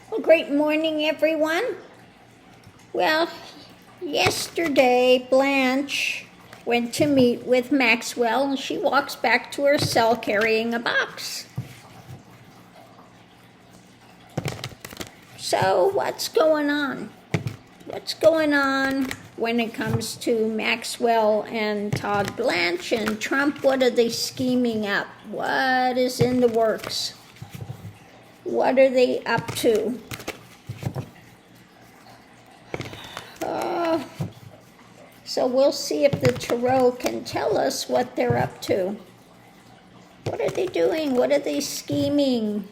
Well, great morning, everyone. Well, yesterday, Blanche went to meet with Maxwell, and she walks back to her cell carrying a box. So, what's going on? What's going on when it comes to Maxwell and Todd Blanche and Trump? What are they scheming up? What is in the works? What are they up to? So we'll see if the tarot can tell us what they're up to. What are they doing? What are they scheming?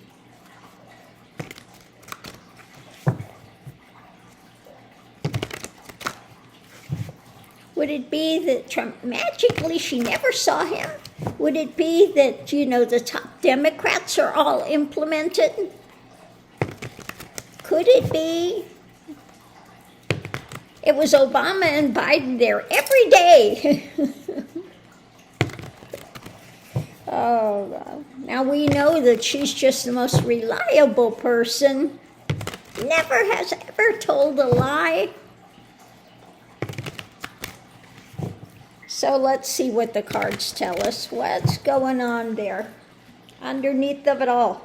Would it be that Trump, magically she never saw him? Would it be that, the top Democrats are all implemented? Could it be it was Obama and Biden there every day? Oh, God. Now we know that she's just the most reliable person. Never has ever told a lie. So let's see what the cards tell us. What's going on there? Underneath of it all.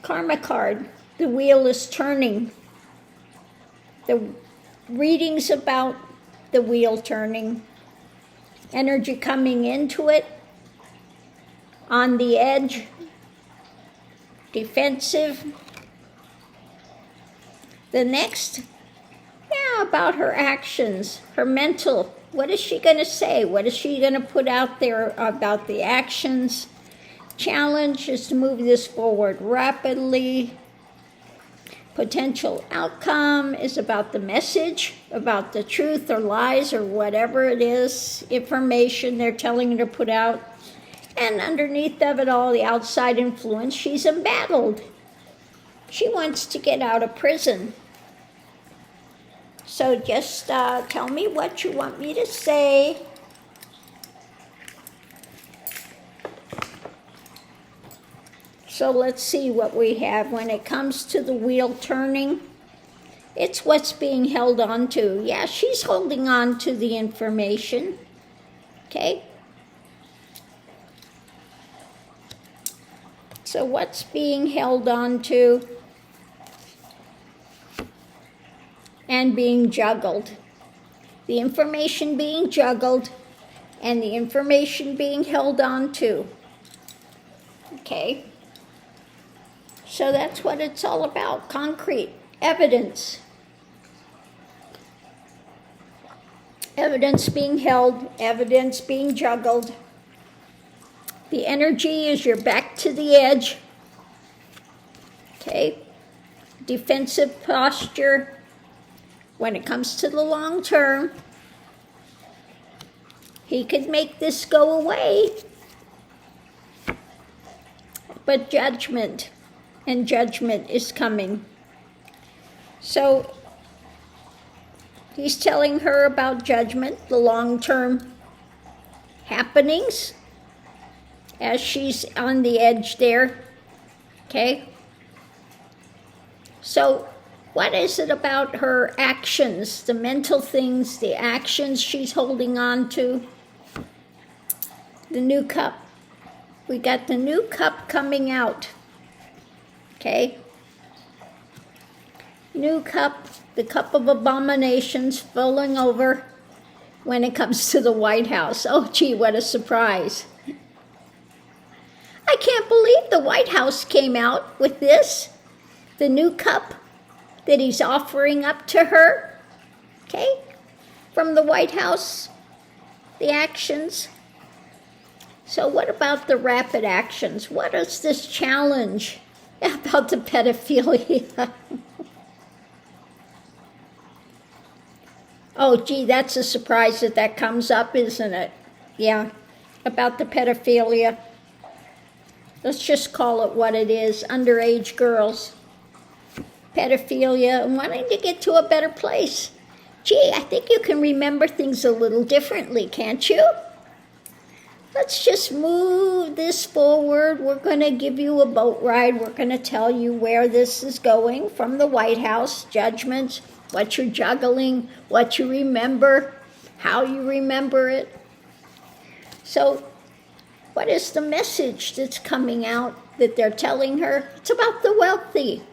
Karma card. The wheel is turning. The readings about the wheel turning. Energy coming into it. On the edge. Defensive. The next, about her actions, her mental. What is she going to say? What is she going to put out there about the actions? Challenge is to move this forward rapidly. Potential outcome is about the message, about the truth or lies or whatever it is, information they're telling her to put out. And underneath of it all, the outside influence, she's embattled. She wants to get out of prison. So just tell me what you want me to say. So let's see what we have. When it comes to the wheel turning, it's what's being held on to. Yeah, she's holding on to the information. Okay? So what's being held on to and being juggled? The information being juggled and the information being held on to. Okay? So that's what it's all about. Concrete evidence. Evidence being held, evidence being juggled. The energy is you're back to the edge. Okay? Defensive posture. When it comes to the long term, he could make this go away. But judgment is coming. So he's telling her about judgment, the long-term happenings, as she's on the edge there. Okay? So what is it about her actions, the mental things, the actions she's holding on to? The new cup. We got the new cup coming out. Okay? New cup, the cup of abominations filling over when it comes to the White House. Oh, gee, what a surprise. I can't believe the White House came out with this. The new cup that he's offering up to her, okay, from the White House, the actions. So what about the rapid actions? What is this challenge about the pedophilia? Oh, gee, that's a surprise that comes up, isn't it? Yeah, about the pedophilia. Let's just call it what it is, underage girls. Pedophilia, and wanting to get to a better place. Gee, I think you can remember things a little differently, can't you? let's just move this forward. We're going to give you a boat ride. We're going to tell you where this is going from the White House, judgments, what you're juggling, what you remember, how you remember it. So what is the message that's coming out that they're telling her? It's about the wealthy.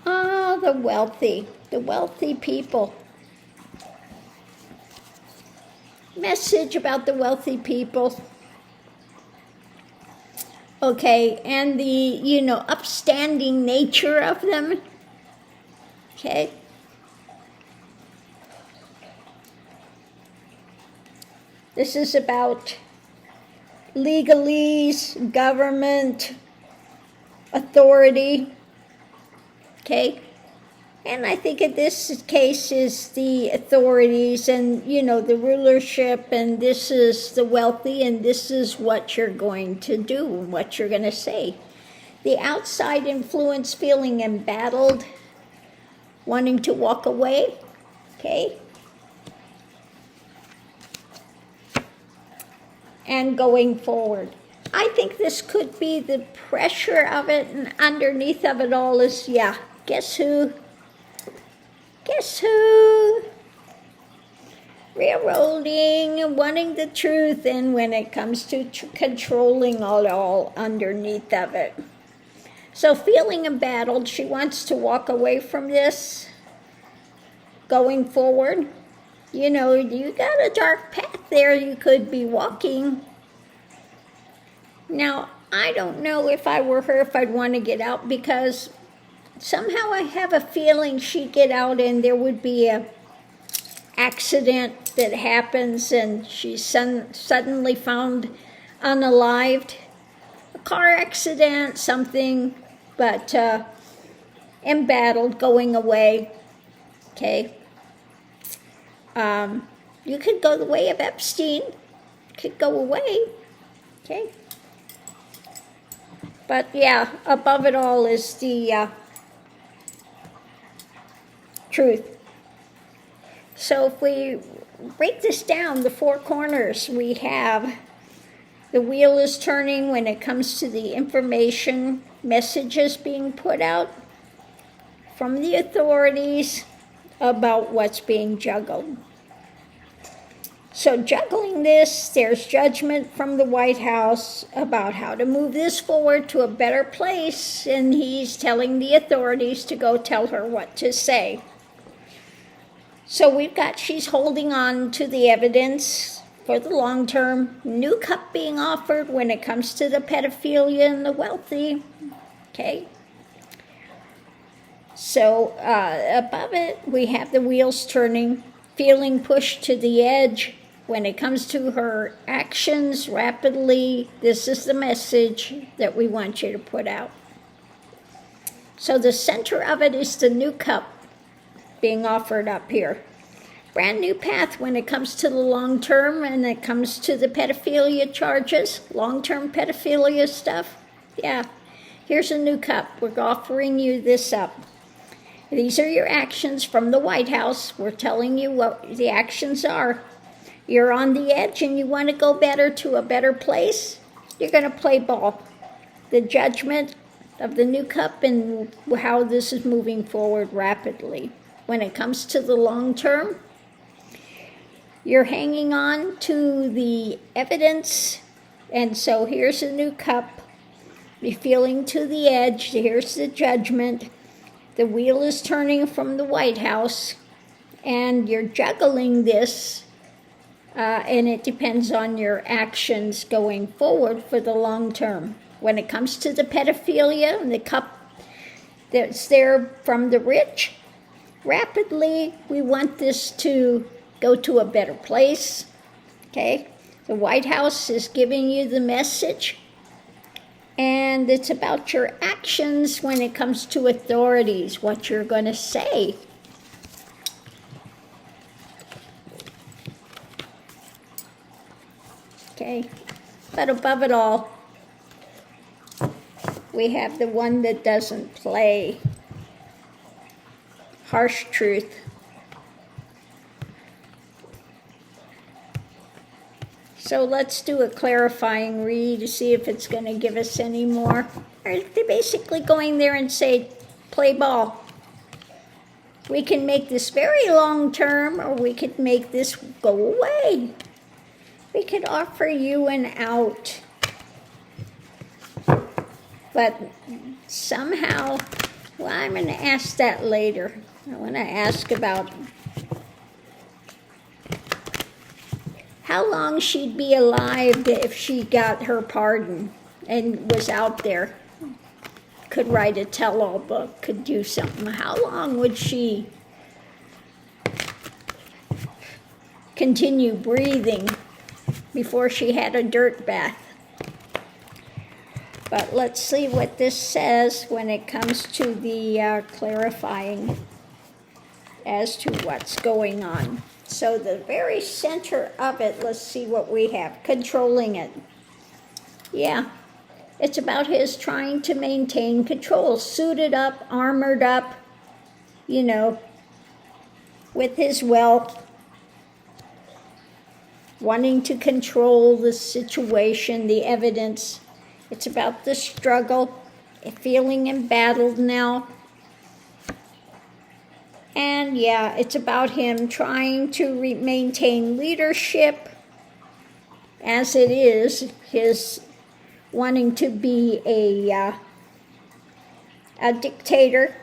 Ah, the wealthy people. Message about the wealthy people. Okay, and the, upstanding nature of them. Okay. This is about legalese, government, authority. Okay. And I think in this case is the authorities and, the rulership, and this is the wealthy, and this is what you're going to do, and what you're going to say. The outside influence, feeling embattled, wanting to walk away, okay? And going forward. I think this could be the pressure of it, and underneath of it all is, guess who? Guess who? Railroading and wanting the truth, and when it comes to controlling all underneath of it. So feeling embattled, she wants to walk away from this, going forward. You got a dark path there you could be walking. Now, I don't know if I were her, if I'd want to get out, because somehow I have a feeling she'd get out and there would be a accident that happens and she's suddenly found unalived. A car accident, something, but embattled, going away. Okay. You could go the way of Epstein. Could go away. Okay. But above it all is the truth. So if we break this down, the four corners, we have the wheel is turning when it comes to the information, messages being put out from the authorities about what's being juggled. So juggling this, there's judgment from the White House about how to move this forward to a better place, and he's telling the authorities to go tell her what to say. So we've got, she's holding on to the evidence for the long term. New cup being offered when it comes to the pedophilia and the wealthy. Okay. So above it, we have the wheels turning, feeling pushed to the edge. When it comes to her actions rapidly, this is the message that we want you to put out. So the center of it is the new cup being offered up here. Brand new path when it comes to the long term and it comes to the pedophilia charges, long-term pedophilia stuff. Here's a new cup. We're offering you this up. These are your actions from the White House. We're telling you what the actions are. You're on the edge and you want to go better to a better place. You're going to play ball. The judgment of the new cup and how this is moving forward rapidly. When it comes to the long term, you're hanging on to the evidence. And so here's a new cup. You're feeling to the edge. Here's the judgment. The wheel is turning from the White House. And you're juggling this. And it depends on your actions going forward for the long term. When it comes to the pedophilia and the cup that's there from the rich, rapidly, we want this to go to a better place, okay? The White House is giving you the message, and it's about your actions when it comes to authorities, what you're going to say. Okay, but above it all, we have the one that doesn't play. Harsh truth. So let's do a clarifying read to see if it's going to give us any more. They're basically going there and say, play ball. We can make this very long term, or we could make this go away. We could offer you an out. But somehow, well, I'm going to ask that later. I want to ask about how long she'd be alive if she got her pardon and was out there, could write a tell-all book, could do something. How long would she continue breathing before she had a dirt bath? But let's see what this says when it comes to the clarifying as to what's going on. So the very center of it, let's see what we have. Controlling it. Yeah, it's about his trying to maintain control. Suited up, armored up, you know, with his wealth. Wanting to control the situation, the evidence. It's about the struggle, feeling embattled now. And yeah, it's about him trying to maintain leadership, as it is his wanting to be a dictator,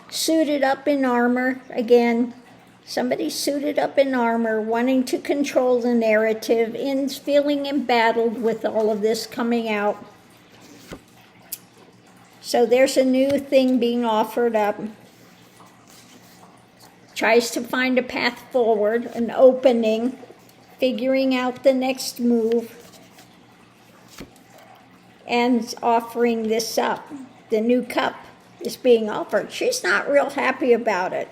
suited up in armor. Again, somebody suited up in armor, wanting to control the narrative, and feeling embattled with all of this coming out. So there's a new thing being offered up. Tries to find a path forward, an opening, figuring out the next move, and offering this up. The new cup is being offered. She's not real happy about it.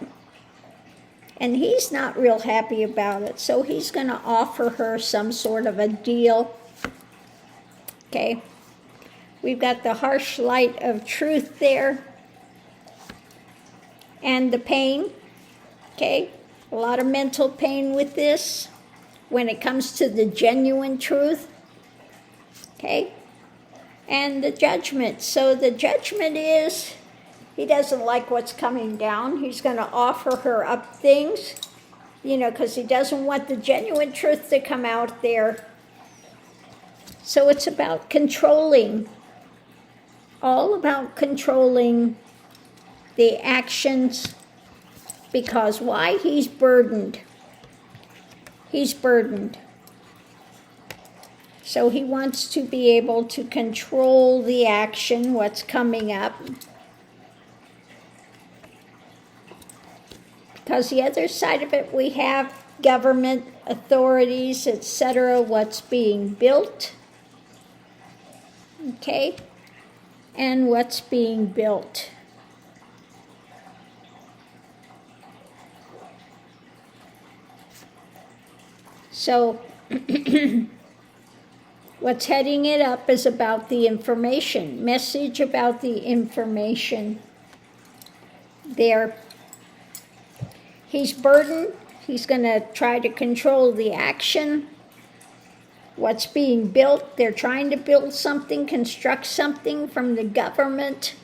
And he's not real happy about it. So he's going to offer her some sort of a deal. Okay. We've got the harsh light of truth there. And the pain. Okay, a lot of mental pain with this when it comes to the genuine truth. Okay, and the judgment. So the judgment is he doesn't like what's coming down. He's going to offer her up things, you know, because he doesn't want the genuine truth to come out there. So it's about controlling, all about controlling the actions. Because why? He's burdened. He's burdened. So he wants to be able to control the action, what's coming up. Because the other side of it, we have government, authorities, etc., what's being built. Okay? And what's being built. So, what's heading it up is about the information, message about the information there. He's burdened. He's going to try to control the action, what's being built. They're trying to build something, construct something from the government.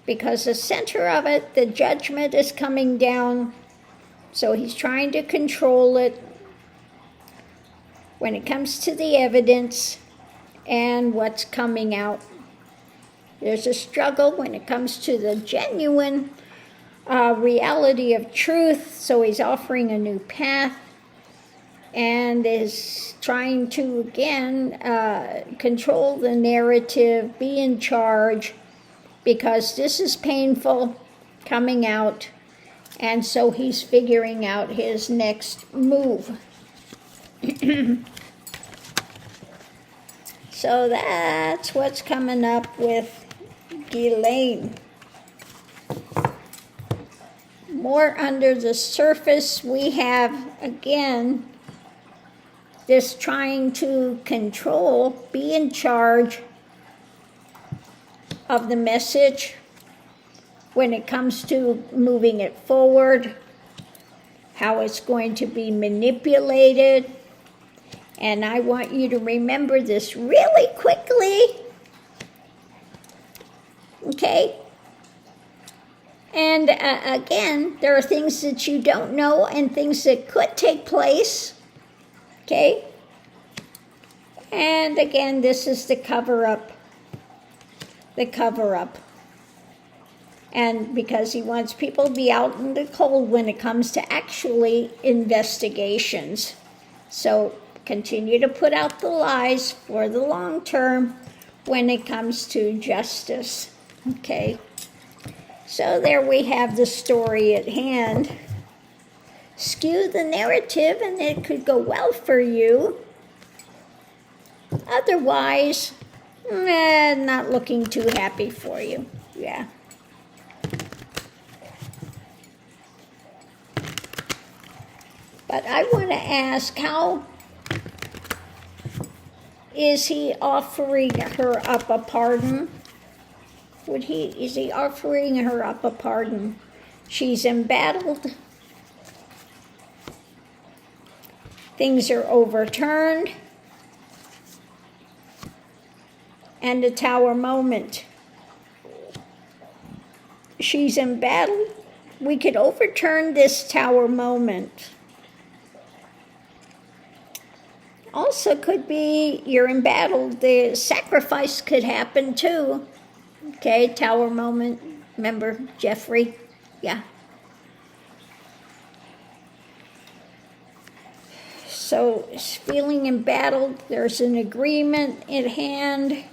Because the center of it, the judgment is coming down. So he's trying to control it. When it comes to the evidence and what's coming out. There's a struggle when it comes to the genuine reality of truth, so he's offering a new path and is trying to, again, control the narrative, be in charge, because this is painful coming out, and so he's figuring out his next move. So that's what's coming up with Ghislaine. More under the surface, we have, again, this trying to control, be in charge of the message when it comes to moving it forward, how it's going to be manipulated, And I want you to remember this really quickly. Okay? And again, there are things that you don't know and things that could take place. Okay? And again, this is the cover-up. The cover-up. And because he wants people to be out in the cold when it comes to actually investigations. So continue to put out the lies for the long term when it comes to justice. Okay? So there we have the story at hand. Skew the narrative and it could go well for you. Otherwise, not looking too happy for you. Yeah. But I want to ask, how is he offering her up a pardon? Is he offering her up a pardon? She's embattled. Things are overturned. And the Tower moment. She's embattled. We could overturn this Tower moment. Also could be you're embattled. The sacrifice could happen too. Okay, Tower moment. Remember Jeffrey? Yeah. So feeling embattled. There's an agreement at hand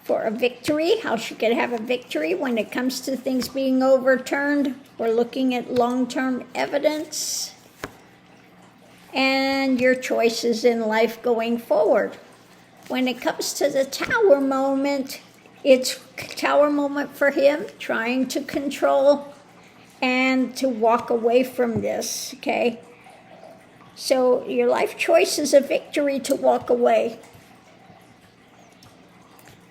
for a victory. How she could have a victory when it comes to things being overturned. We're looking at long-term evidence. And your choices in life going forward. When it comes to the Tower moment, it's Tower moment for him, trying to control and to walk away from this, okay? So your life choice is a victory to walk away.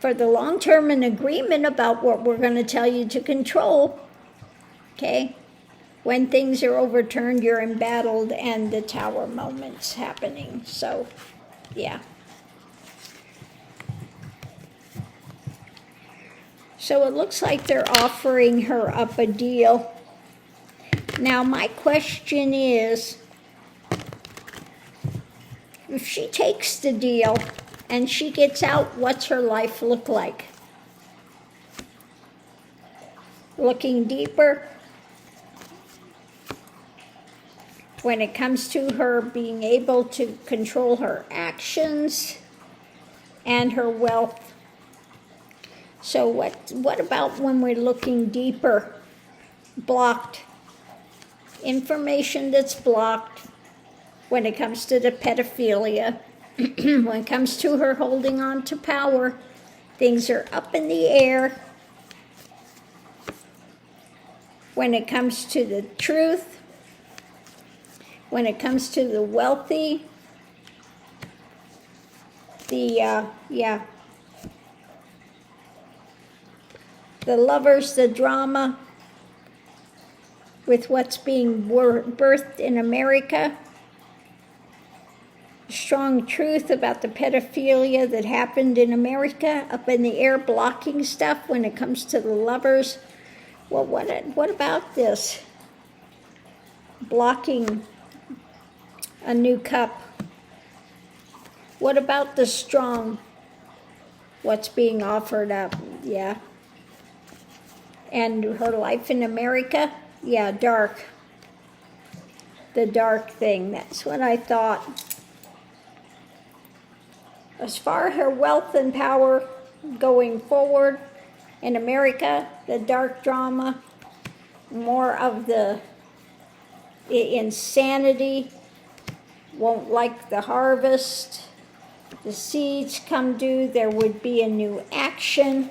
For the long term, an agreement about what we're going to tell you to control, okay? When things are overturned, you're embattled and the Tower moment's happening. So, yeah. So it looks like they're offering her up a deal. Now, my question is, if she takes the deal and she gets out, what's her life look like? Looking deeper, when it comes to her being able to control her actions and her wealth. So what about when we're looking deeper? Blocked. Information that's blocked when it comes to the pedophilia. When it comes to her holding on to power, things are up in the air. When it comes to the truth, when it comes to the wealthy, the lovers, the drama with what's being birthed in America, strong truth about the pedophilia that happened in America, up in the air, blocking stuff when it comes to the lovers. Well, what about this? Blocking a new cup. What about the strong? What's being offered up? Yeah. And her life in America? Yeah, dark. The dark thing. That's what I thought. As far as her wealth and power going forward in America, the dark drama, more of the insanity, won't like the harvest, the seeds come due, there would be a new action,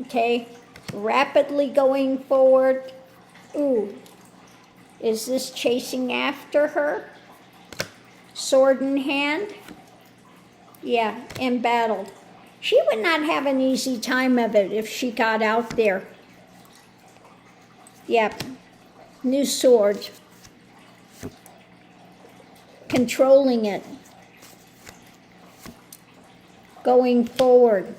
okay, rapidly going forward. Ooh, is this chasing after her? Sword in hand? Yeah, embattled. She would not have an easy time of it if she got out there. Yep, new sword. controlling it, going forward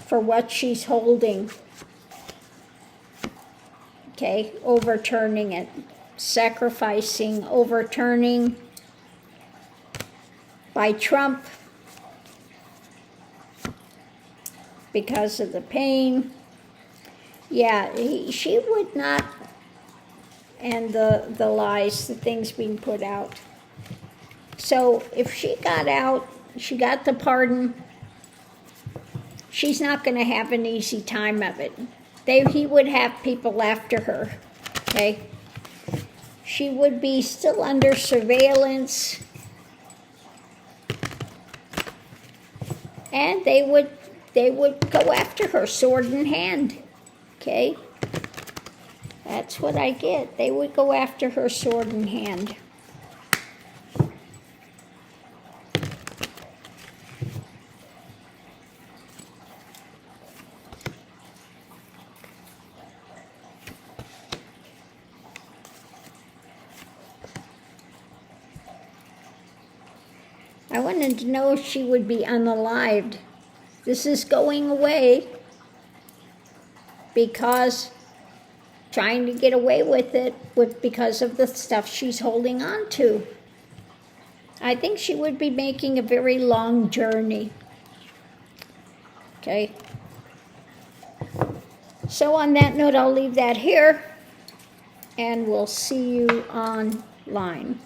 for what she's holding. Okay, overturning it, sacrificing, overturning by Trump because of the pain. Yeah, she would not, and the lies, the things being put out. So if she got out, she got the pardon, she's not going to have an easy time of it. He would have people after her, okay? She would be still under surveillance, and they would go after her, sword in hand, okay? That's what I get. They would go after her, sword in hand. I wanted to know if she would be unalived. This is going away because trying to get away with it because of the stuff she's holding on to. I think she would be making a very long journey. Okay. So on that note, I'll leave that here, and we'll see you online.